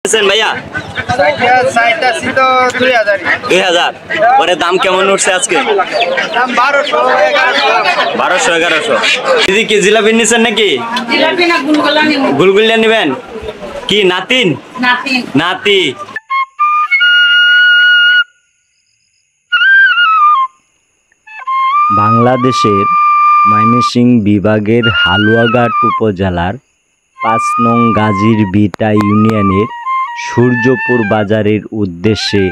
ভাইয়া তো 2000 পরে দাম কেমন উঠছে আজকে? দাম 1200-1100। দিদি কি জিলাপি নিছেন নাকি? জিলাপি না গুলগুলা নিব। গুলগুলিয়া নেবেন কি? নাতিন নাতি। বাংলাদেশের ময়মনসিংহ বিভাগের হালুয়াঘাট উপজেলার ৫ নং গাজীর বিটা ইউনিয়নের সূর্যপুর বাজারের উদ্দেশ্যে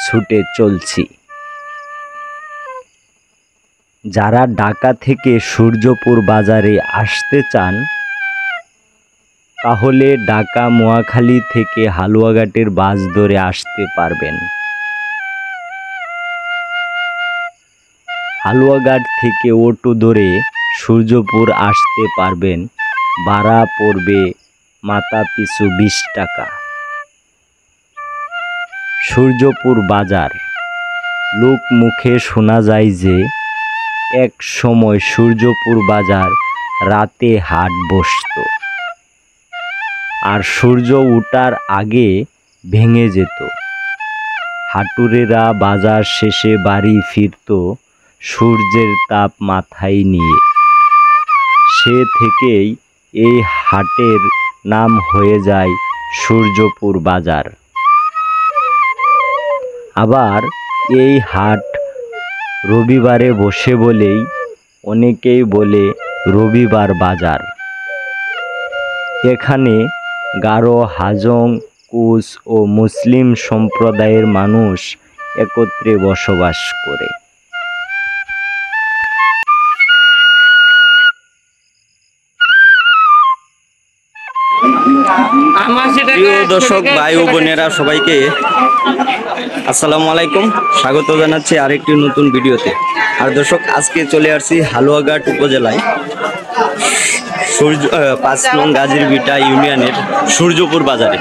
ছুটে চলছি। যারা ঢাকা থেকে সূর্যপুর বাজারে আসতে চান তাহলে ঢাকা মোয়াখালী থেকে হালুয়াঘাটের বাস ধরে আসতে পারবেন। হালুয়াঘাট থেকে অটো ধরে সূর্যপুর আসতে পারবেন। ভাড়া পড়বে মাথা পিছু 20 টাকা। সূর্যপুর বাজার, লোক মুখে শোনা যায় যে এক সময় সূর্যপুর বাজার রাতে হাট বসত আর সূর্য ওঠার আগে ভেঙে যেত। হাটুরেরা বাজার শেষে বাড়ি ফিরত সূর্যের তাপ মাথায় নিয়ে। সে থেকেই এই হাটের নাম হয়ে যায় সূর্যপুর বাজার। আবার এই হাট রবিবারে বসে বলেই অনেকেই বলে রবিবার বাজার। এখানে গারো, হাজং, কুচ ও মুসলিম সম্প্রদায়ের মানুষ একত্রে বসবাস করে। প্রিয় দর্শক ভাই ও বোনেরা, সবাইকে আসসালামু আলাইকুম, স্বাগত জানাচ্ছি আরেকটি নতুন ভিডিওতে। আর দর্শক, আজকে চলে আসছি হালুয়াঘাট উপজেলায় ৫ নং গাজীর বিটা ইউনিয়নের সূর্যপুর বাজারে।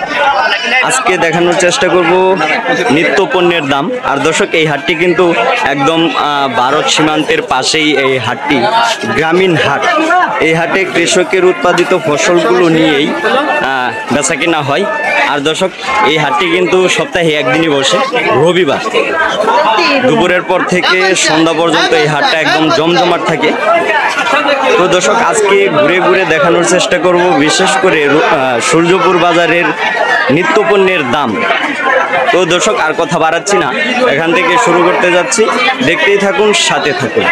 আজকে দেখানোর চেষ্টা করব নিত্য পণ্যের দাম। আর দর্শক, এই হাটটি কিন্তু একদম ভারত সীমান্তের পাশেই এই হাটটি, গ্রামীণ হাট। এই হাটে কৃষকের উৎপাদিত ফসলগুলো নিয়েই বেচা কিনা হয়। আর দর্শক, এই হাটটি কিন্তু সপ্তাহে একদিনই বসে, রবিবার। দুপুরের পর থেকে সন্ধ্যা পর্যন্ত এই হাটটা একদম জমজমাট থাকে। তো দর্শক, আজকে ঘুরে ঘুরে দেখানোর চেষ্টা করব বিশেষ করে সূর্যপুর বাজারের নিত্য পণ্যের দাম। তো দর্শক, আর কথা বাড়াচ্ছি না, এখান থেকে শুরু করতে যাচ্ছি। দেখতেই থাকুন, সাথে থাকুন।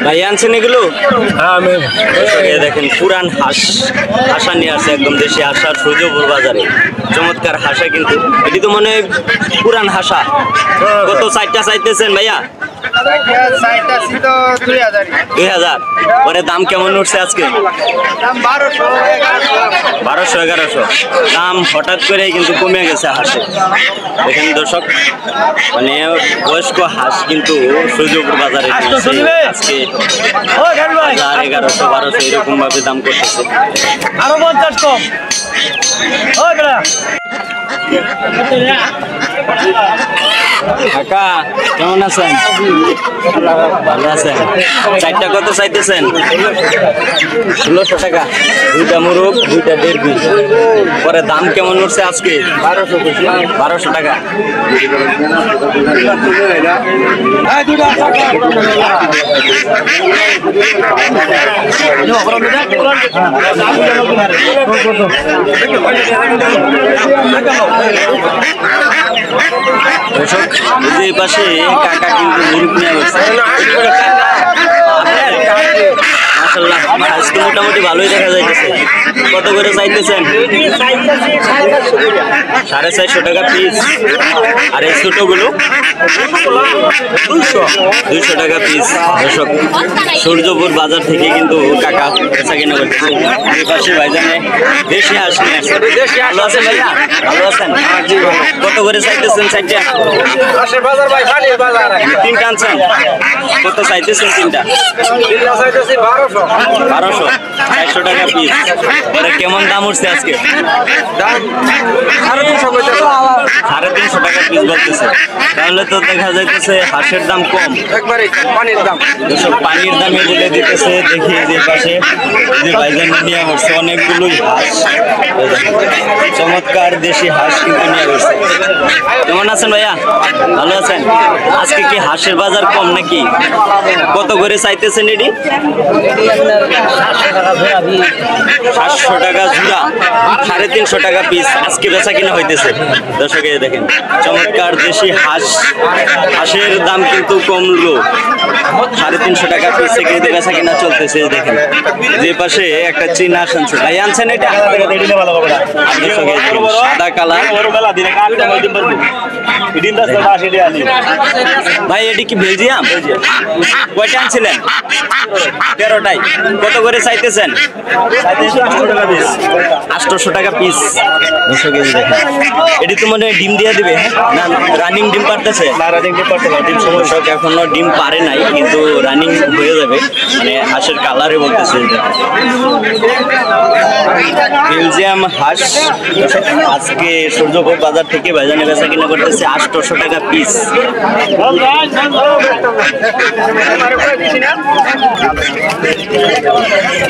ভাই আনছেন এগুলো? দেখেন, পুরান হাসা নিয়ে আসছে, একদম দেশি হাসা, সূর্যপুর বাজারে। চমৎকার হাসা, কিন্তু এটি তো মনে হয় পুরান হাসা। কত চারটা চাইতেছেন ভাইয়া? 2000। পরে দাম কেমন উঠছে আজকে? 1200-1100। দাম হঠাৎ করে কিন্তু কমে গেছে হাঁসে। দেখেন দর্শক, মানে বয়স্ক হাঁস কিন্তু সূর্যপুর বাজারে আজকে 1100-1200 এরকম ভাবে দাম করতেছে। আরো 50 কম। কাকা কেমন আছেন? ভালো আছেন? চারটা কত চাইতেছেন? 1600 টাকা। দুইটা মুরগ, দুইটা 1.5 পিস। পরে দাম কেমন উঠছে আজকে? 1200 টাকা। এই পাশে কাকা কিন্তু মুরগ নিয়ে গেছে। মাশাআল্লাহ, তো মোটামুটি ভালোই দেখা যাইতেছে। কত করে চাইতেছেন? 450 টাকা পিস। আর এই ছোটগুলো 200 টাকা পিস। দর্শক, সূর্যপুর বাজার থেকে কিন্তু কাকা বেচা কিনা করতেছে। এই পাশে ভাইজানে দেশি হাঁস নিয়ে আসছে। ভালো আছেন ভাইয়া? ভালো আছেন? কত করে চাইতেছেন? 4টা? হাঁসের বাজার ভাই, খালি বাজার। 3টা আনছেন? কত চাইতেছেন 3টা? 3টা চাইতেছি 1200। 1200, 400 টাকা পিস। পরে কেমন দাম উঠছে আজকে? দাম 350 কইতেছে। 350 টাকা পিস বলতেছে। তাহলে তো দেখা যাইতেছে হাঁসের দাম কম। একবারে পানির দাম। দর্শক, পানির দামে বলে দিতেছে। দেখি যে পাশে যে ভাইজান নিয়ে আসছে অনেকগুলোই হাঁস। এই দেখেন, চমৎকার দেশি হাঁস কিন্তু নিয়ে আসছে। কেমন আছেন ভাইয়া? ভালো আছেন? আজকে কি হাঁসের বাজার কম নাকি? কত করে চাইতেছেন এটি? 700 টাকা জোড়া, 350 টাকা পিস। আজকে বেচা কিনা হইতেছে। দর্শক, এই দেখেন চমৎকার দেশি হাঁস। হাঁসের দাম কিন্তু কমলো, 350 টাকা পিস থেকে বেচা কিনা চলতেছে। দেখেন যে পাশে একটা চীনা হাঁস আনছে। ভাই আনছেন এটা? দর্শক, এই দেখেন, সাদা কালার। ভাই এটি কি বেলজিয়াম? কয়টা আনছিলেন? 13টাই। কত করে চাইতেছেন? 800 টাকা পিস। দর্শক, এই দেখেন, এটি তো মনে হয় ডিম দিয়ে দিবে না? রানিং ডিম পারতেছে? দর্শক, এখনো ডিম পারে নাই, কিন্তু রানিং হয়ে যাবে। মানে হাঁসের কালারে বলতেছে। বেলজিয়াম হাঁস আজকে সূর্যপুর বাজার থেকে ভাইজানে বেচা কিনা করতেছে 800 টাকা পিস।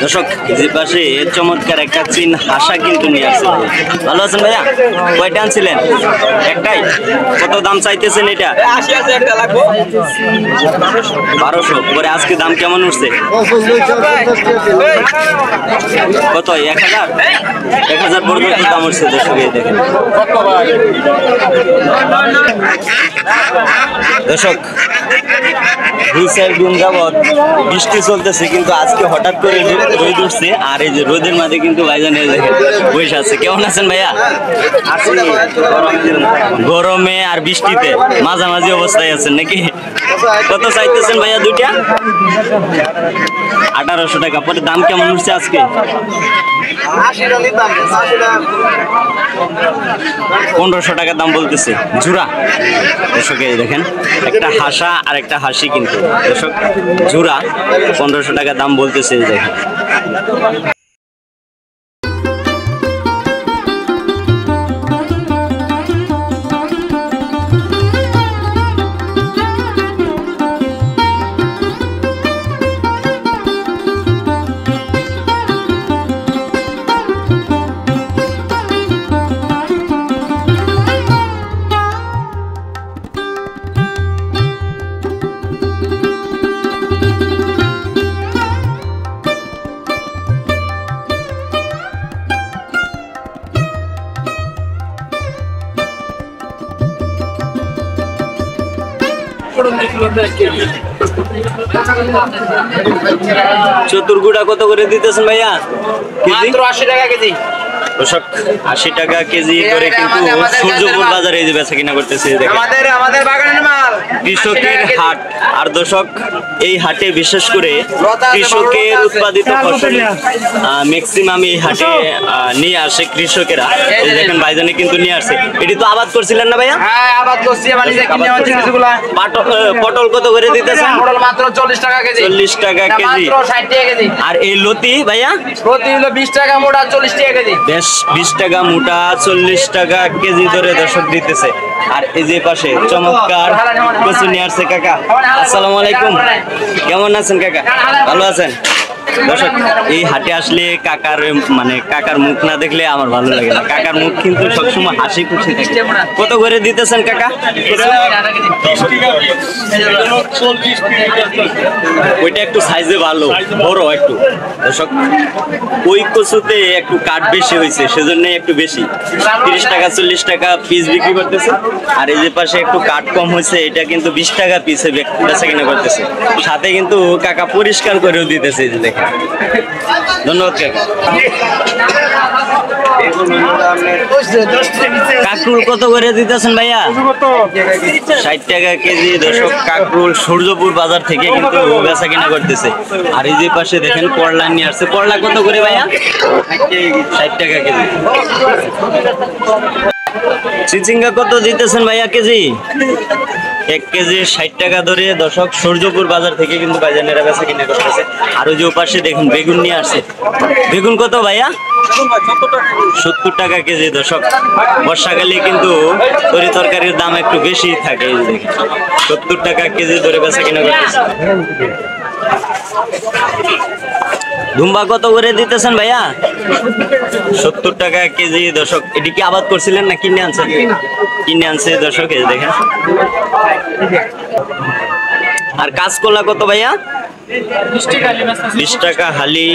দর্শক, যে পাশে চমৎকার একটা চীন হাঁসা কিন্তু নিয়ে আসছে। ভালো আছেন ভাইয়া? কয়টা আনছিলেন? একটাই। কত দাম চাইতেছেন এটা? 1200। পরে আজকে দাম কেমন উঠছে? কত? 1000? 1000 পর্যন্ত দাম উঠছে। দর্শক, এই দেখেন। দর্শক, 2-4 দিন যাবৎ বৃষ্টি চলতেছে, কিন্তু আজকে হঠাৎ করে রোদ উঠছে। আর এই যে রোদের মাঝে কিন্তু ভাইজান এই দেখেন বসে আছে। কেমন আছেন ভাইয়া? গরমে আর বৃষ্টিতে মাঝামাঝি অবস্থায় আছেন নাকি? কত চাইতেছেন ভাইয়া দুইটা? 1800 টাকা। পরে দাম কেমন উঠছে আজকে? 1500 টাকা দাম বলতেছে জোড়া। দর্শক, এই দেখেন একটা হাসা আর একটা হাসি কিন্তু। দর্শক, জোড়া 1500 টাকা দাম বলতেছে। এই দেখেন। চতুর্গুড়া কত করে দিতেছেন ভাইয়া? মাত্র 80 টাকা কেজি। দর্শক, 80 টাকা কেজি করে কিন্তু সূর্যপুর বাজারে এই যে বেচা কিনা করতেছে। আমাদের বাগানের মাল। কৃষকের হাট। আর দর্শক, এই হাটে বিশেষ করে কৃষকের উৎপাদিত ফসল ম্যাক্সিমাম এই হাটে নিয়ে আসে কৃষকেরা। এই দেখেন ভাইজানে কিন্তু নিয়ে আসে। এটি তো আবাদ করছিলেন না ভাইয়া? হ্যাঁ, আবাদ করছি। আমার নিজে কিনে আনছি কিছুগুলা। পটল কত করে দিতেছেন? পটল মাত্র 40 টাকা কেজি। 40 টাকা কেজি। মাত্র 60 টাকা কেজি। আর এই লতি ভাইয়া? প্রতি হলো 20 টাকা মোটা, 40 টাকা কেজি। বেশ, 20 টাকা মোটা, 40 টাকা কেজি ধরে দর্শক দিতেছে। আর এই যে পাশে চমৎকার কচু নিয়ে আসছে কাকা। আসসালামু আলাইকুম। কেমন আছেন কাকা? ভালো আছেন? দর্শক, এই হাটে আসলে কাকার মুখ না দেখলে আমার ভালো লাগে না। কাকার মুখ কিন্তু সবসময় হাসি খুশি থাকে। কত করে দিতেছেন কাকা? ওইটা একটু সাইজে ভালো, বড় একটু। দর্শক, ওই কচুতে একটু কাঠ বেশি হয়েছে, সেজন্য একটু বেশি 30 টাকা 40 টাকা পিস বিক্রি করতেছে। আর এই যে পাশে একটু কাঠ কম হয়েছে, এটা কিন্তু 20 টাকা পিসে বেচা কিনা করতেছে। সাথে কিন্তু কাকা পরিষ্কার করেও দিতেছে। এই যে দেখেন ধন্যবাদ কাকা। কাকরুল কত করে দিতেছেন ভাইয়া? 60 টাকা কেজি দর্শক। কাকরুল সূর্যপুর বাজার থেকে কিন্তু বেচা কিনা করতেছে। আর এই যে পাশে দেখেন করলা নিয়ে আসছে। করলা কত করে ভাইয়া? 60 টাকা কেজি। চিচিঙ্গা কত দিতেছেন ভাইয়া কেজি? 1 কেজি 60 টাকা ধরে দর্শক সূর্যপুর বাজার থেকে কিন্তু ভাইজানেরা বেচা কিনা করতেছে। আর ওই যে পাশে দেখুন বেগুন নিয়ে আসছে। বেগুন কত ভাইয়া? 70 টাকা কেজি দর্শক। বর্ষাকালে কিন্তু তরি তরকারির দাম একটু বেশি থাকে। এই যে দেখেন 70 টাকা কেজি ধরে বেচা কিনা করতেছে। ধুম্বা কত করে দিতেছেন ভাইয়া? 70 টাকা কেজি দর্শক। এটি কি আবাদ করছিলেন না কিনে আনছেন? কিনে আনছে দর্শক। এই দেখেন। আর কাঁচকলা কত ভাইয়া? 20 টাকা হালি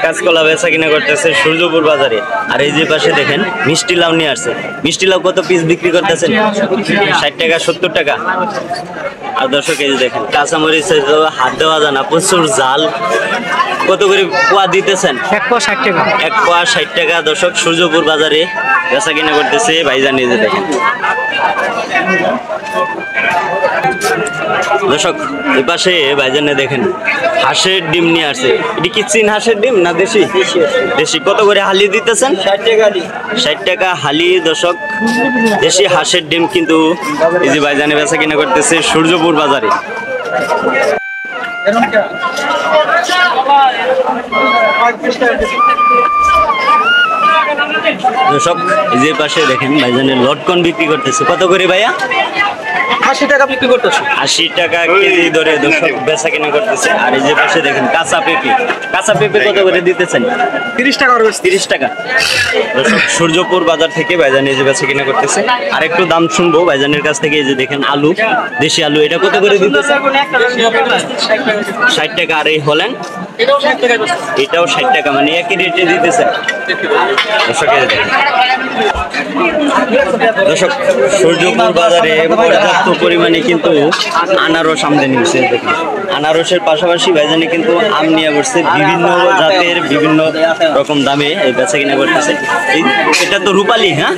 কাঁচকলা বেচা কিনা করতেছে সূর্যপুর বাজারে। আর এই যে পাশে দেখেন মিষ্টি লাউ নিয়ে আসছে। মিষ্টি লাউ কত পিস বিক্রি করতেছেন? 60 টাকা 70 টাকা। আর দর্শক এই যে দেখেন কাঁচামরিচ হাত দেওয়া যায় না, প্রচুর জাল। কত করে পোয়া দিতেছেন? 1 পোয়া 60 টাকা। 1 পোয়া 60 টাকা দর্শক সূর্যপুর বাজারে বেচা কিনা করতেছে ভাইজান। এই যে দেখেন দর্শক এই পাশে ভাইজানে দেখেন হাঁসের ডিম নিয়ে আসছে। এটি কি চীন হাঁসের ডিম না দেশি? দেশি। কত করে হালি দিতেছেন? 60 টাকা হালি। 60 টাকা হালি দর্শক। দেশি হাঁসের ডিম কিন্তু এই যে ভাইজানে বেচা কিনা করতেছে সূর্যপুর বাজারে। দর্শক এই যে পাশে দেখেন ভাইজানের লটকন বিক্রি করতেছে। কত করে ভাইয়া? 80 টাকা বিক্রি করতেছে। 80 টাকা কেজি ধরে দর্শক বেচা কিনা করতেছে। আর এই যে পাশে দেখেন কাঁচা পেঁপে। কাঁচা পেঁপে কত করে দিতেছেন? 30 টাকা। 30 টাকা দর্শক সূর্যপুর বাজার থেকে ভাইজান এই যে বেচা কিনা করতেছে। আর একটু দাম শুনবো ভাইজানের কাছ থেকে। এই যে দেখেন আলু, দেশি আলু, এটা কত করে দিতেছে? 60 টাকা। আর এই হলেন এটাও 60 টাকা, মানে একই রেটে দিতেছে দর্শক। এই যে দেখেন দর্শক সূর্যপুর বাজারে পর্যাপ্ত পরিমাণে কিন্তু আনারস আমদানি হচ্ছে। দেখুন আনারসের পাশাপাশি ভাইজানি কিন্তু আম নিয়ে বসছে বিভিন্ন জাতের বিভিন্ন রকম দামে এই বেচা কিনা করতেছে। এটা তো রূপালী। হ্যাঁ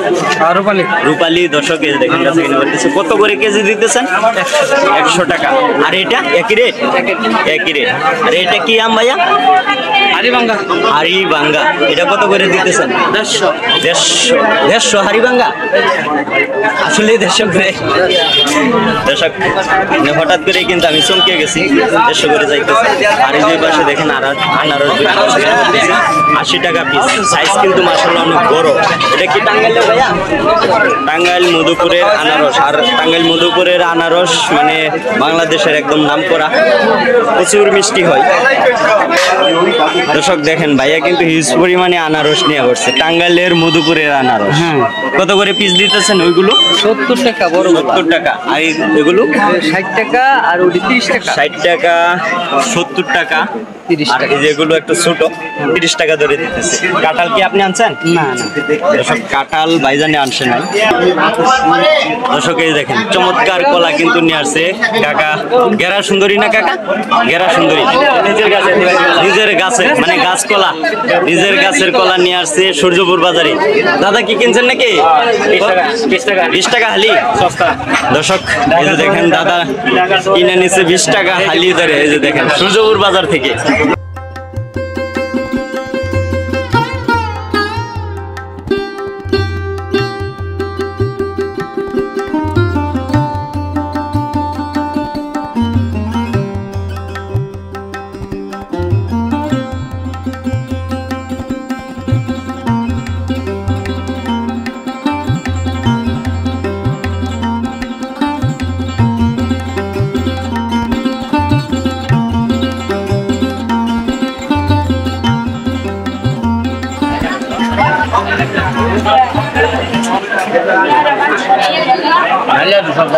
রূপালী। রূপালী দর্শক এই দেখেন বেচা কিনা করতেছে। কত করে কেজি দিতেছেন? 100 টাকা। আর এটা একই রেট? একই রেট। আর এটা কি আম ভাইয়া? হারিবাঙ্গা। হারিবাঙ্গা। এটা কত করে দিতেছেন? 150 হারিবাঙ্গা। আসলে 150 করে দর্শক হঠাৎ করে কিন্তু আমি চমকে গেছি। 150 করে যাইতেছে। আর এই যে পাশে দেখেন আনারস 80 টাকা পিস। সাইজ কিন্তু মাশাআল্লাহ অনেক বড়। এটা কি টাঙ্গাইলে ভাইয়া? টাঙ্গাইল মধুপুরের আনারস। আর টাঙ্গাইল মধুপুরের আনারস মানে বাংলাদেশের একদম নামকরা, প্রচুর মিষ্টি হয় দর্শক। দেখেন ভাইয়া কিন্তু হিউজ পরিমাণে আনারস নিয়ে বসছে। টাঙ্গাইলের মধুপুরের আনারস। কত করে পিস দিতেছেন ওইগুলো? 70 টাকা বড়। 70 টাকা। আর এগুলো 60 টাকা। আর ওটি 30 টাকা। 60 টাকা 70 টাকা। 30 আর এই যেগুলো একটু ছোট 30 টাকা ধরে দিতেছে। কাঁঠাল কি আপনি আনছেন? না না দর্শক কাঁঠাল ভাইজানে আনছে নাই দর্শক। এই দেখেন চমৎকার কলা কিন্তু নিয়ে আসছে কাকা। গেরা সুন্দরী না কাকা? গেরা সুন্দরী নিজের গাছে মানে গাছ কলা, নিজের গাছের কলা নিয়ে আসছে সূর্যপুর বাজারে। দাদা কি কিনছেন নাকি? 20 টাকা হালি সস্তা দর্শক। এই যে দেখেন দাদা কিনে নিচ্ছে 20 টাকা হালি ধরে। এই যে দেখেন সূর্যপুর বাজার থেকে।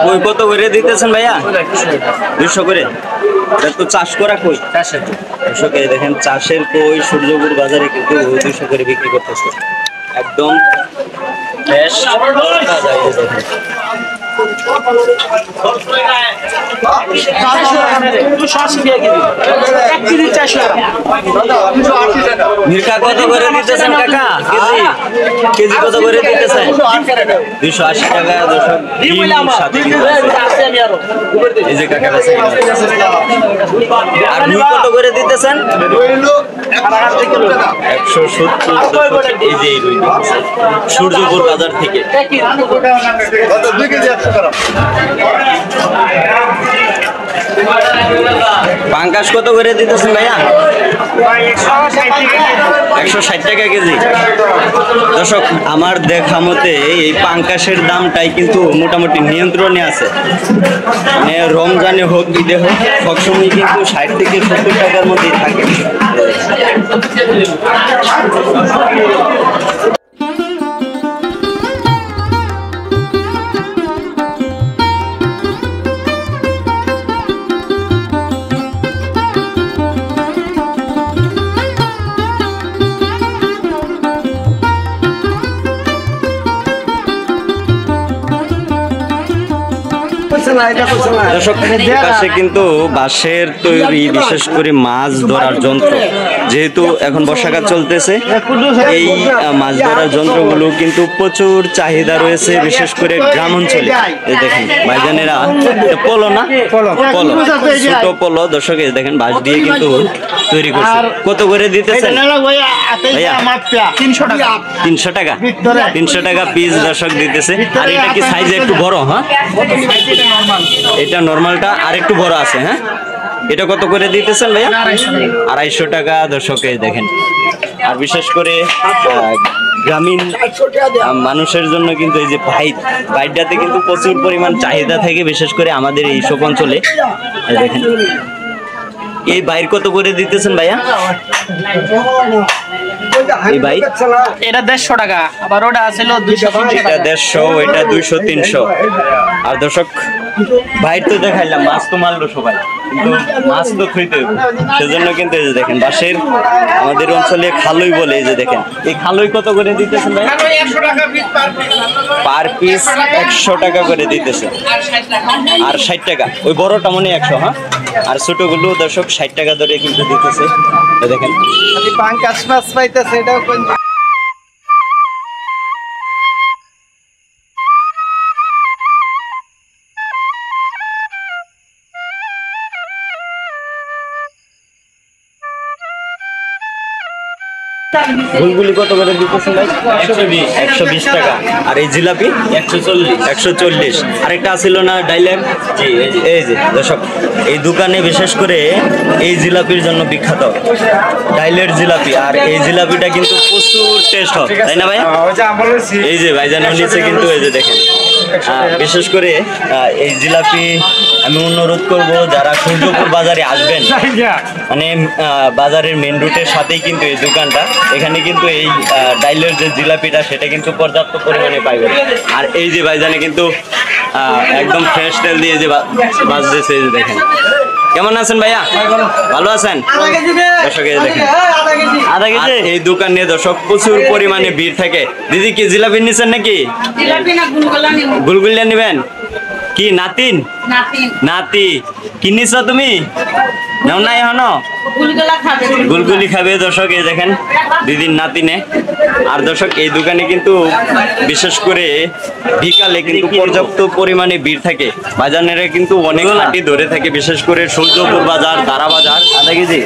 কই কত করে দিতেছেন ভাইয়া? 200 করে। এটা তো চাষ করা কই? দর্শক এই দেখেন চাষের কই সূর্যপুর বাজারে কিন্তু 200 করে বিক্রি করতেছে। একদম ফ্রেশ তাজা। এই দেখেন মির্কা কত করে দিতেছেন কাকা কেজি? কেজি কত করে দিতেছেন? 280 টাকা দর্শক। ডিম সাথে কিন্তু আছে। এই যে কাকা আছে। আর রুই কত করে দিতেছেন? 170 এই যে এই রুই দিতেছে সূর্যপুর বাজার থেকে। পাঙ্কাশ কত করে দিতেছেন ভাইয়া? 160 টাকা কেজি। দর্শক আমার দেখা মতে এই পাঙ্কাশের দামটাই কিন্তু মোটামুটি নিয়ন্ত্রণে আছে। মানে রমজানে হোক ঈদে হোক সবসময় কিন্তু 60 থেকে 70 টাকার মধ্যেই থাকে। দর্শক পাশে কিন্তু বাঁশের তৈরি বিশেষ করে মাছ ধরার যন্ত্র, যেহেতু এখন বর্ষাকাল চলতেছে এই মাছ ধরার যন্ত্রগুলো কিন্তু প্রচুর চাহিদা রয়েছে, বিশেষ করে গ্রাম অঞ্চলে। এই দেখেন ভাইজানেরা পলো না পলো ছোট পলো দর্শক এই দেখেন বাঁশ দিয়ে কিন্তু তৈরি করছে। কত করে দিতেছেন ভাইয়া? 300 টাকা 300 টাকা পিস দর্শক দিতেছে। আর এটা কি সাইজে একটু বড়? হ্যাঁ এটা নরমালটা আর একটু বড় আছে। হ্যাঁ এটা কত করে দিতেছেন ভাইয়া? 250 টাকা দর্শকে দেখেন। আর বিশেষ করে গ্রামীণ মানুষের জন্য কিন্তু এই যে বাইকটাতে কিন্তু প্রচুর পরিমাণ চাহিদা থাকে, বিশেষ করে আমাদের এই সব অঞ্চলে। দেখেন এই বাইর কত করে দিতেছেন ভাইয়া? এই বাইক এটা 150 টাকা, আবার ওটা আছিল 200 এটা 150, এটা 200 300। আর দর্শক বাইর তো দেখাইলাম, মাছ তো মারলো সবাই, কিন্তু মাছ তো খাইতে হবে, সেজন্য কিন্তু এই যে দেখেন বাঁশের আমাদের অঞ্চলে খালই বলে। এই যে দেখেন এই খালই কত করে দিতেছেন ভাই? পার পিস 100 টাকা করে দিতেছে। আর 60 টাকা ওই বড়টা মনে 100। হ্যাঁ আর ছোটগুলো দর্শক 60 টাকা ধরে কিন্তু দিতেছে। দেখেন পাঙ্কাশ মাছ পাইতেছে এটাও কোন গুলগুলি কত করে দিতেছেন ভাই? 120 টাকা। আর এই জিলাপি 140। আরেকটা আছিল না ডাইলের? এই যে দর্শক এই দোকানে বিশেষ করে এই জিলাপির জন্য বিখ্যাত, ডাইলের জিলাপি। আর এই জিলাপিটা কিন্তু প্রচুর টেস্ট হয়, তাই না ভাই? এই যে ভাইজান নিচে কিন্তু এই যে দেখেন বিশেষ করে এই জিলাপি আমি অনুরোধ করব যারা সূর্যপুর বাজারে আসবেন, মানে বাজারের মেন রুটের সাথেই কিন্তু এই দোকানটা, এখানে কিন্তু এই ডাইলের যে জিলাপিটা সেটা কিন্তু পর্যাপ্ত পরিমাণে পাইবেন। আর এই যে ভাইজানে কিন্তু একদম ফ্রেশ তেল দিয়ে যে বাজতেছে, এই যে দেখেন। কেমন আছেন ভাইয়া? ভালো আছেন? দর্শক এই দেখেন আধা কেজি। এই দোকানে দর্শক প্রচুর পরিমাণে ভিড় থাকে। দিদি কি জিলাপি নিছেন নাকি? গুলগুলিয়া নিবেন কি? নাতিন নাতি কি নিছ তুমি? নাও নাই এখনো? গুলগুলি খাবে দর্শক এই দেখেন দিদির নাতিনে। আর দর্শক এই দোকানে কিন্তু বিশেষ করে বিকালে কিন্তু পর্যাপ্ত পরিমাণে ভিড় থাকে। বাজারেরা কিন্তু অনেক হাঁটি ধরে থাকে, বিশেষ করে সূর্যপুর বাজার, দারা বাজার। আধা কেজি